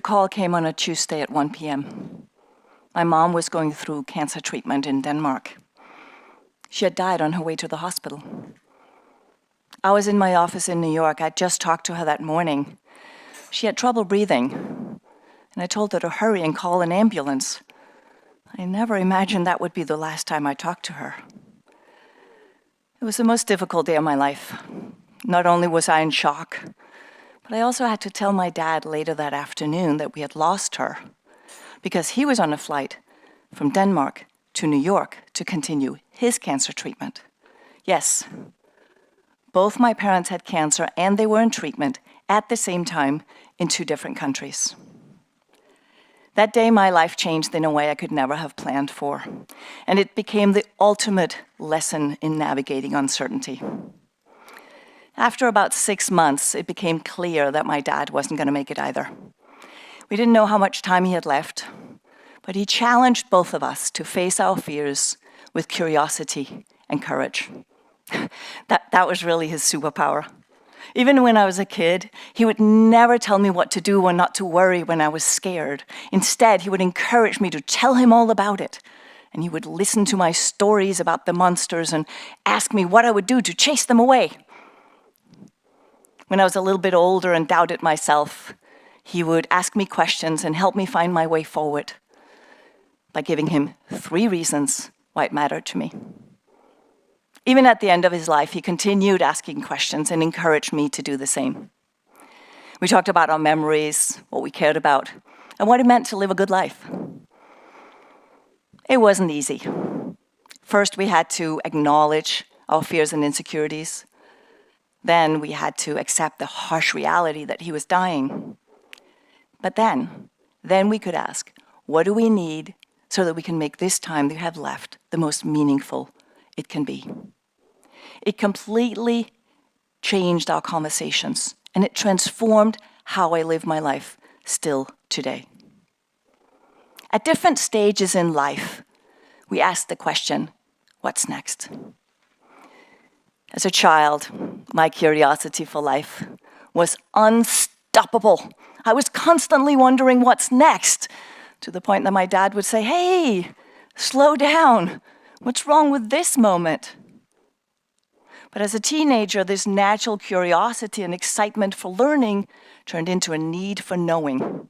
call came on a Tuesday at 1 p.m. My mom was going through cancer treatment in Denmark. She had died on her way to the hospital. I was in my office in New York. I'd just talked to her that morning. She had trouble breathing, and I told her to hurry and call an ambulance. I never imagined that would be the last time I talked to her. It was the most difficult day of my life. Not only was I in shock, but I also had to tell my dad later that afternoon that we had lost her, because he was on a flight from Denmark to New York to continue his cancer treatment. Yes, both my parents had cancer and they were in treatment at the same time in 2 different countries. That day, my life changed in a way I could never have planned for, and it became the ultimate lesson in navigating uncertainty. After about 6 months, it became clear that my dad wasn't going to make it either. We didn't know how much time he had left, but he challenged both of us to face our fears with curiosity and courage. That was really his superpower. Even when I was a kid, he would never tell me what to do or not to worry when I was scared. Instead, he would encourage me to tell him all about it. And he would listen to my stories about the monsters and ask me what I would do to chase them away. When I was a little bit older and doubted myself, he would ask me questions and help me find my way forward by giving him 3 reasons why it mattered to me. Even at the end of his life, he continued asking questions and encouraged me to do the same. We talked about our memories, what we cared about, and what it meant to live a good life. It wasn't easy. First, we had to acknowledge our fears and insecurities. Then we had to accept the harsh reality that he was dying. But then we could ask, what do we need so that we can make this time that we have left the most meaningful it can be? It completely changed our conversations, and it transformed how I live my life still today. At different stages in life, we ask the question, what's next? As a child, my curiosity for life was unstoppable. I was constantly wondering what's next, to the point that my dad would say, "Hey, slow down. What's wrong with this moment?" But as a teenager, this natural curiosity and excitement for learning turned into a need for knowing.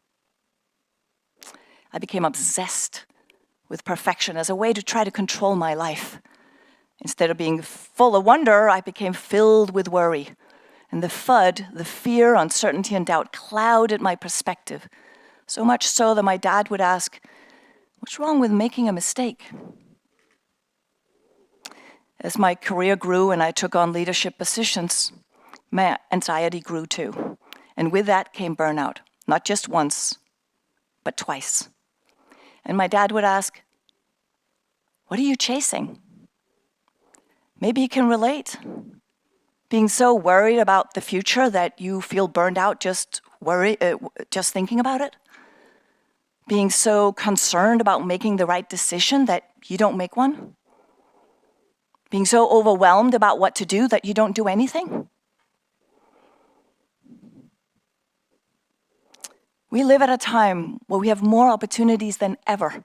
I became obsessed with perfection as a way to try to control my life. Instead of being full of wonder, I became filled with worry. And the FUD, the fear, uncertainty, and doubt clouded my perspective. So much so that my dad would ask, "What's wrong with making a mistake?" As my career grew and I took on leadership positions, my anxiety grew too. And with that came burnout, not just once, but twice. And my dad would ask, "What are you chasing?" Maybe you can relate. Being so worried about the future that you feel burned out just thinking about it. Being so concerned about making the right decision that you don't make one. Being so overwhelmed about what to do that you don't do anything. We live at a time where we have more opportunities than ever,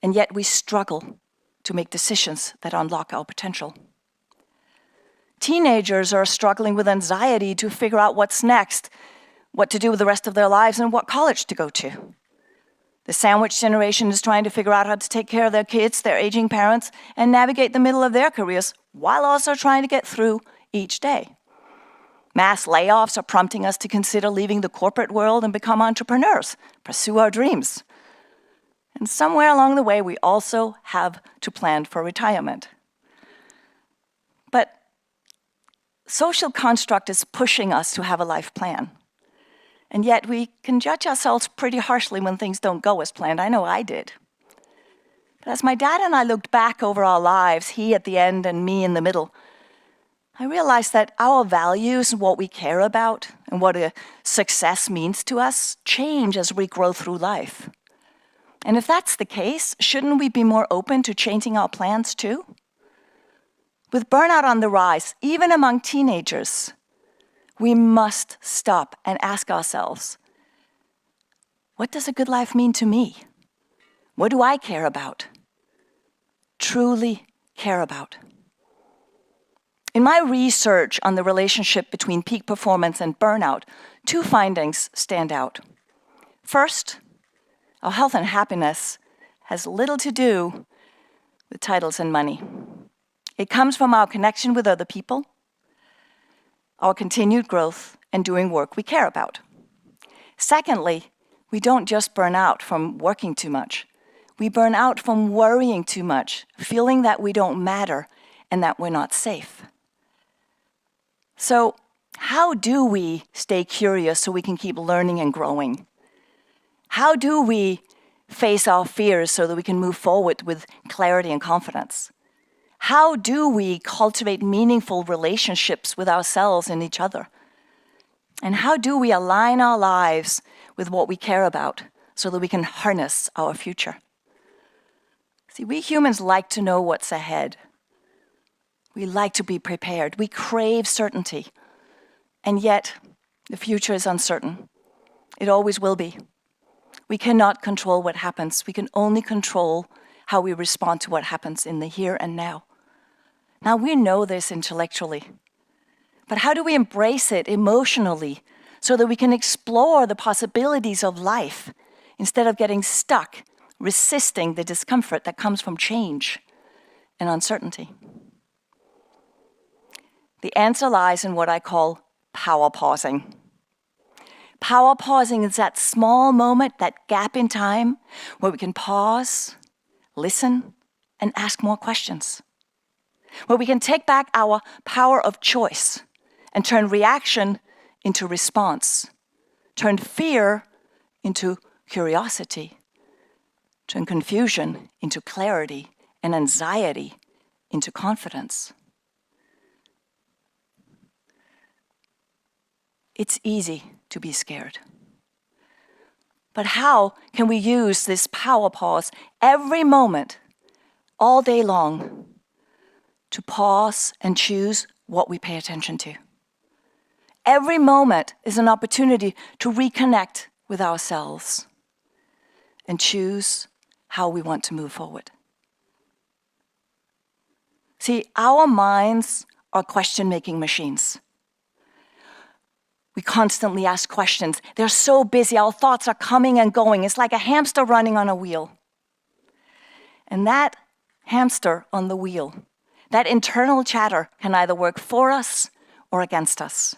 and yet we struggle to make decisions that unlock our potential. Teenagers are struggling with anxiety to figure out what's next, what to do with the rest of their lives, and what college to go to. The sandwich generation is trying to figure out how to take care of their kids, their aging parents, and navigate the middle of their careers, while also trying to get through each day. Mass layoffs are prompting us to consider leaving the corporate world and become entrepreneurs, pursue our dreams. And somewhere along the way, we also have to plan for retirement. But social construct is pushing us to have a life plan. And yet we can judge ourselves pretty harshly when things don't go as planned. I know I did. But as my dad and I looked back over our lives, he at the end and me in the middle, I realized that our values and what we care about and what a success means to us change as we grow through life. And if that's the case, shouldn't we be more open to changing our plans too? With burnout on the rise, even among teenagers, we must stop and ask ourselves, what does a good life mean to me? What do I care about? Truly care about? In my research on the relationship between peak performance and burnout, 2 findings stand out. First, our health and happiness has little to do with titles and money. It comes from our connection with other people, our continued growth, and doing work we care about. Secondly, we don't just burn out from working too much. We burn out from worrying too much, feeling that we don't matter and that we're not safe. So, how do we stay curious so we can keep learning and growing? How do we face our fears so that we can move forward with clarity and confidence? How do we cultivate meaningful relationships with ourselves and each other? And how do we align our lives with what we care about so that we can harness our future? See, we humans like to know what's ahead. We like to be prepared. We crave certainty. And yet, the future is uncertain. It always will be. We cannot control what happens. We can only control how we respond to what happens in the here and now. Now, we know this intellectually. But how do we embrace it emotionally so that we can explore the possibilities of life instead of getting stuck, resisting the discomfort that comes from change and uncertainty? The answer lies in what I call power pausing. Power pausing is that small moment, that gap in time, where we can pause, listen, and ask more questions. Where we can take back our power of choice and turn reaction into response, turn fear into curiosity, turn confusion into clarity, and anxiety into confidence. It's easy to be scared. But how can we use this power pause every moment, all day long, to pause and choose what we pay attention to? Every moment is an opportunity to reconnect with ourselves and choose how we want to move forward. See, our minds are question-making machines. We constantly ask questions. They're so busy, our thoughts are coming and going. It's like a hamster running on a wheel. And that hamster on the wheel, that internal chatter can either work for us or against us.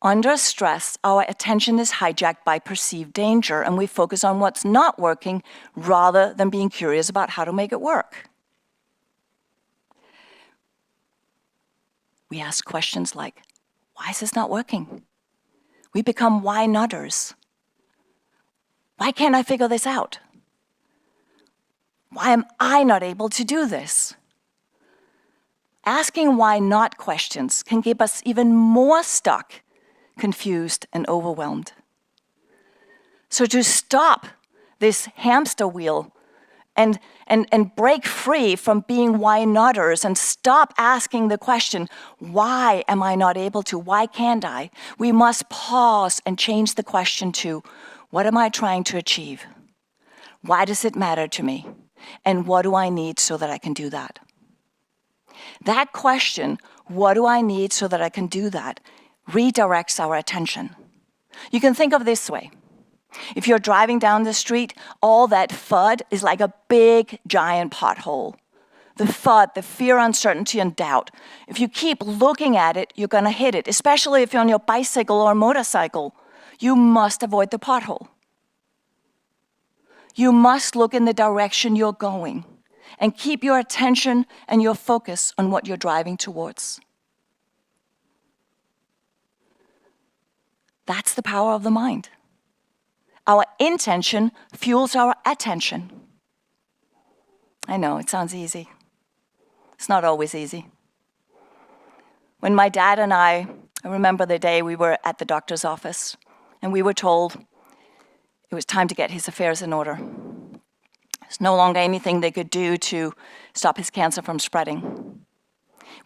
Under stress, our attention is hijacked by perceived danger, and we focus on what's not working rather than being curious about how to make it work. We ask questions like, why is this not working? We become why notters. Why can't I figure this out? Why am I not able to do this? Asking why not questions can keep us even more stuck, confused, and overwhelmed. So to stop this hamster wheel and break free from being why notters and stop asking the question, why am I not able to? Why can't I? We must pause and change the question to, what am I trying to achieve? Why does it matter to me? And what do I need so that I can do that? That question, what do I need so that I can do that, redirects our attention. You can think of it this way. If you're driving down the street, all that FUD is like a big, giant pothole. The FUD, the fear, uncertainty, and doubt. If you keep looking at it, you're going to hit it, especially if you're on your bicycle or motorcycle. You must avoid the pothole. You must look in the direction you're going and keep your attention and your focus on what you're driving towards. That's the power of the mind. Our intention fuels our attention. I know, it sounds easy. It's not always easy. When my dad and I remember the day we were at the doctor's office, and we were told it was time to get his affairs in order. There's no longer anything they could do to stop his cancer from spreading.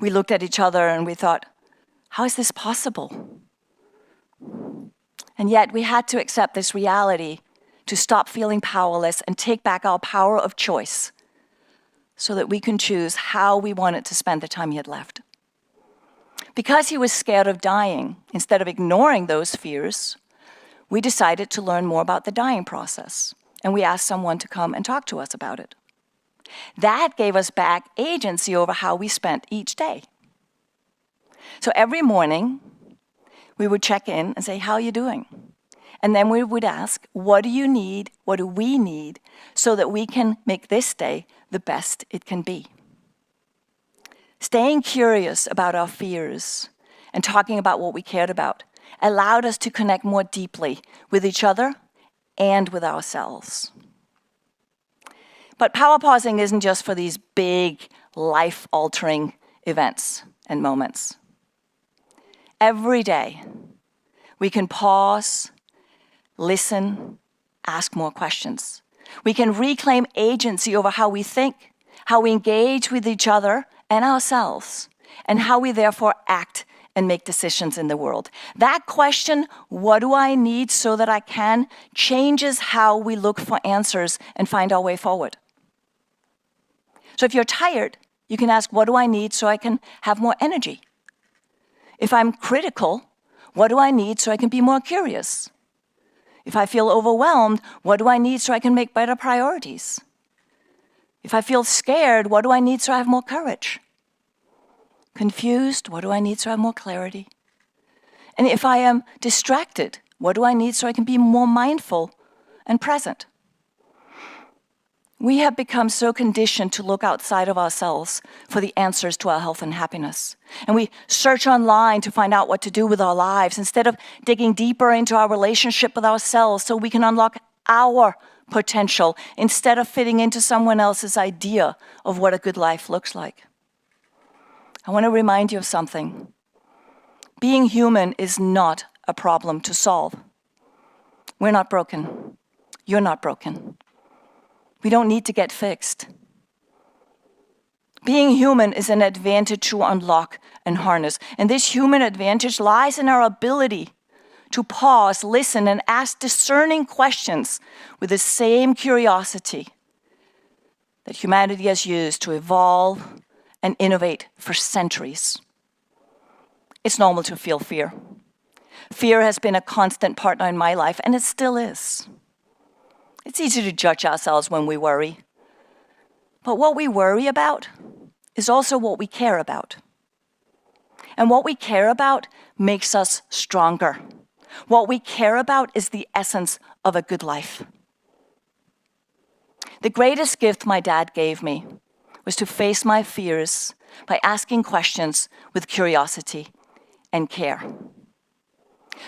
We looked at each other and we thought, how is this possible? And yet we had to accept this reality to stop feeling powerless and take back our power of choice so that we can choose how we wanted to spend the time he had left. Because he was scared of dying, instead of ignoring those fears, we decided to learn more about the dying process, and we asked someone to come and talk to us about it. That gave us back agency over how we spent each day. So every morning, we would check in and say, how are you doing? And then we would ask, what do you need, what do we need, so that we can make this day the best it can be? Staying curious about our fears and talking about what we cared about allowed us to connect more deeply with each other and with ourselves. But power pausing isn't just for these big, life-altering events and moments. Every day, we can pause, listen, ask more questions. We can reclaim agency over how we think, how we engage with each other and ourselves, and how we therefore act and make decisions in the world. That question, what do I need so that I can, changes how we look for answers and find our way forward. So if you're tired, you can ask, what do I need so I can have more energy? If I'm critical, what do I need so I can be more curious? If I feel overwhelmed, what do I need so I can make better priorities? If I feel scared, what do I need so I have more courage? Confused, what do I need so I have more clarity? And if I am distracted, what do I need so I can be more mindful and present? We have become so conditioned to look outside of ourselves for the answers to our health and happiness. And we search online to find out what to do with our lives instead of digging deeper into our relationship with ourselves so we can unlock our potential instead of fitting into someone else's idea of what a good life looks like. I want to remind you of something. Being human is not a problem to solve. We're not broken. You're not broken. We don't need to get fixed. Being human is an advantage to unlock and harness. And this human advantage lies in our ability to pause, listen, and ask discerning questions with the same curiosity that humanity has used to evolve and innovate for centuries. It's normal to feel fear. Fear has been a constant partner in my life, and it still is. It's easy to judge ourselves when we worry. But what we worry about is also what we care about. And what we care about makes us stronger. What we care about is the essence of a good life. The greatest gift my dad gave me was to face my fears by asking questions with curiosity and care.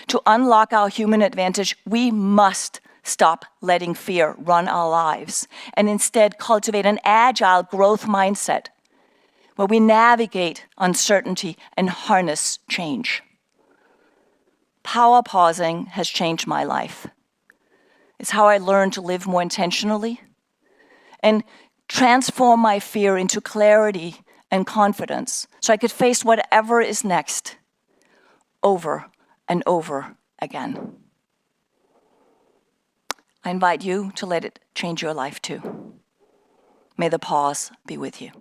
To unlock our human advantage, we must stop letting fear run our lives and instead cultivate an agile growth mindset where we navigate uncertainty and harness change. Power pausing has changed my life. It's how I learned to live more intentionally and transform my fear into clarity and confidence so I could face whatever is next over and over again. I invite you to let it change your life too. May the pause be with you.